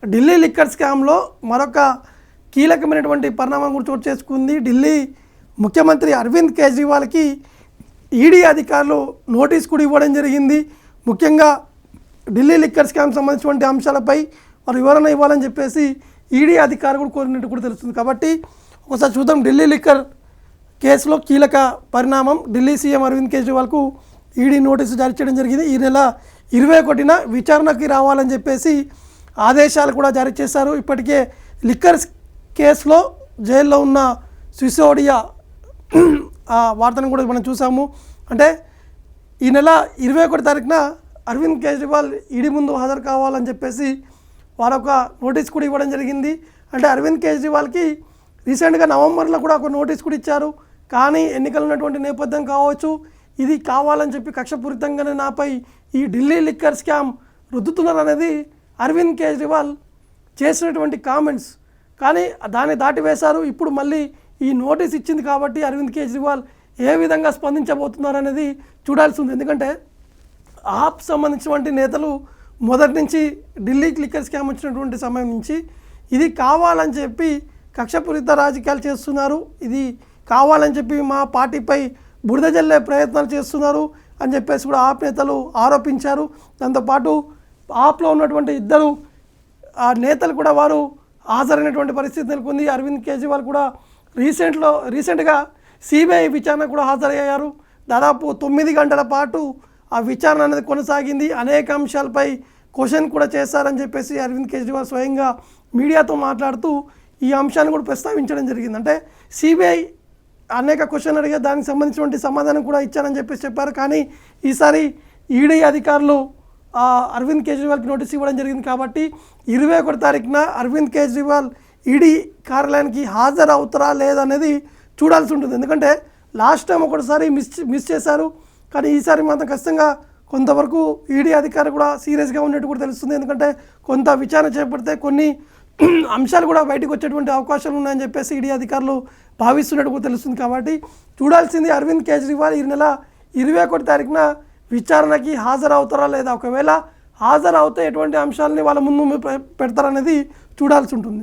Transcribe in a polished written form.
Delhi liquor స్కామ్లో మరొక కీలకమైనటువంటి పరిణామం కూడా చోటు చేసుకుంది. ఢిల్లీ ముఖ్యమంత్రి అరవింద్ కేజ్రీవాల్కి ఈడీ అధికారులు నోటీస్ కూడా ఇవ్వడం జరిగింది. ముఖ్యంగా ఢిల్లీ లిక్కర్ స్కామ్ సంబంధించినటువంటి అంశాలపై వారు వివరణ ఇవ్వాలని చెప్పేసి ఈడీ అధికారులు కూడా కోరినట్టు కూడా తెలుస్తుంది. కాబట్టి ఒకసారి చూద్దాం. ఢిల్లీ లిక్కర్ కేసులో కీలక పరిణామం. ఢిల్లీ సీఎం అరవింద్ కేజ్రీవాల్కు ఈడీ నోటీసు జారీ చేయడం జరిగింది. ఈ నెల 21న విచారణకి రావాలని చెప్పేసి ఆదేశాలు కూడా జారీ చేశారు. ఇప్పటికే లిక్కర్ కేసులో జైల్లో ఉన్న సిసోడియా వార్తను కూడా మనం చూసాము. అంటే ఈ నెల 21 తారీఖున అరవింద్ కేజ్రీవాల్ ఈడీ ముందు హాజరు కావాలని చెప్పేసి వారొక నోటీస్ కూడా ఇవ్వడం జరిగింది. అంటే అరవింద్ కేజ్రీవాల్కి రీసెంట్గా నవంబర్లో కూడా ఒక నోటీస్ కూడా ఇచ్చారు. కానీ ఎన్నికలు ఉన్నటువంటి నేపథ్యం కావచ్చు, ఇది కావాలని చెప్పి కక్షపూరితంగానే నాపై ఈ ఢిల్లీ లిక్కర్ స్కామ్ రుద్దుతున్నారు అనేది అరవింద్ కేజ్రీవాల్ చేసినటువంటి కామెంట్స్. కానీ దాన్ని దాటివేశారు. ఇప్పుడు మళ్ళీ ఈ నోటీస్ ఇచ్చింది కాబట్టి అరవింద్ కేజ్రీవాల్ ఏ విధంగా స్పందించబోతున్నారు అనేది చూడాల్సి ఉంది. ఎందుకంటే ఆప్ సంబంధించినటువంటి నేతలు మొదటి నుంచి ఢిల్లీకి లిక్కర్ స్కామ్ వచ్చినటువంటి సమయం నుంచి ఇది కావాలని చెప్పి కక్షపూరిత రాజకీయాలు చేస్తున్నారు, ఇది కావాలని చెప్పి మా పార్టీపై బురద జల్లే ప్రయత్నాలు చేస్తున్నారు అని చెప్పేసి కూడా ఆప్ నేతలు ఆరోపించారు. దాంతోపాటు ఆప్లో ఉన్నటువంటి ఇద్దరు నేతలు కూడా వారు హాజరైనటువంటి పరిస్థితి నెలకొంది. అరవింద్ కేజ్రీవాల్ కూడా రీసెంట్గా సిబిఐ విచారణ కూడా హాజరయ్యారు. దాదాపు 9 గంటల పాటు ఆ విచారణ అనేది కొనసాగింది. అనేక అంశాలపై క్వశ్చన్ కూడా చేశారని చెప్పేసి అరవింద్ కేజ్రీవాల్ స్వయంగా మీడియాతో మాట్లాడుతూ ఈ అంశాన్ని కూడా ప్రస్తావించడం జరిగింది. అంటే సిబిఐ అనేక క్వశ్చన్ అడిగే దానికి సంబంధించినటువంటి సమాధానం కూడా ఇచ్చారని చెప్పేసి చెప్పారు. కానీ ఈసారి ఈడీ అధికారులు అరవింద్ కేజ్రీవాల్కి నోటీస్ ఇవ్వడం జరిగింది. కాబట్టి 21 తారీఖున అరవింద్ కేజ్రీవాల్ ఈడీ కార్యాలయానికి హాజరు అవుతారా లేదనేది చూడాల్సి ఉంటుంది. ఎందుకంటే లాస్ట్ టైం ఒకటిసారి మిస్ చేశారు. కానీ ఈసారి మాత్రం ఖచ్చితంగా కొంతవరకు ఈడీ అధికారులు కూడా సీరియస్గా ఉన్నట్టు కూడా తెలుస్తుంది. ఎందుకంటే కొంత విచారణ చేపడితే కొన్ని అంశాలు కూడా బయటకు వచ్చేటువంటి అవకాశాలు ఉన్నాయని చెప్పేసి ఈడీ అధికారులు భావిస్తున్నట్టు కూడా తెలుస్తుంది. కాబట్టి చూడాల్సింది అరవింద్ కేజ్రీవాల్ ఈ నెల 21 తారీఖున విచారణకి హాజరవుతారా లేదా, ఒకవేళ హాజరవుతే ఎటువంటి అంశాలని వాళ్ళ ముందు పెడతారనేది చూడాల్సి ఉంటుంది.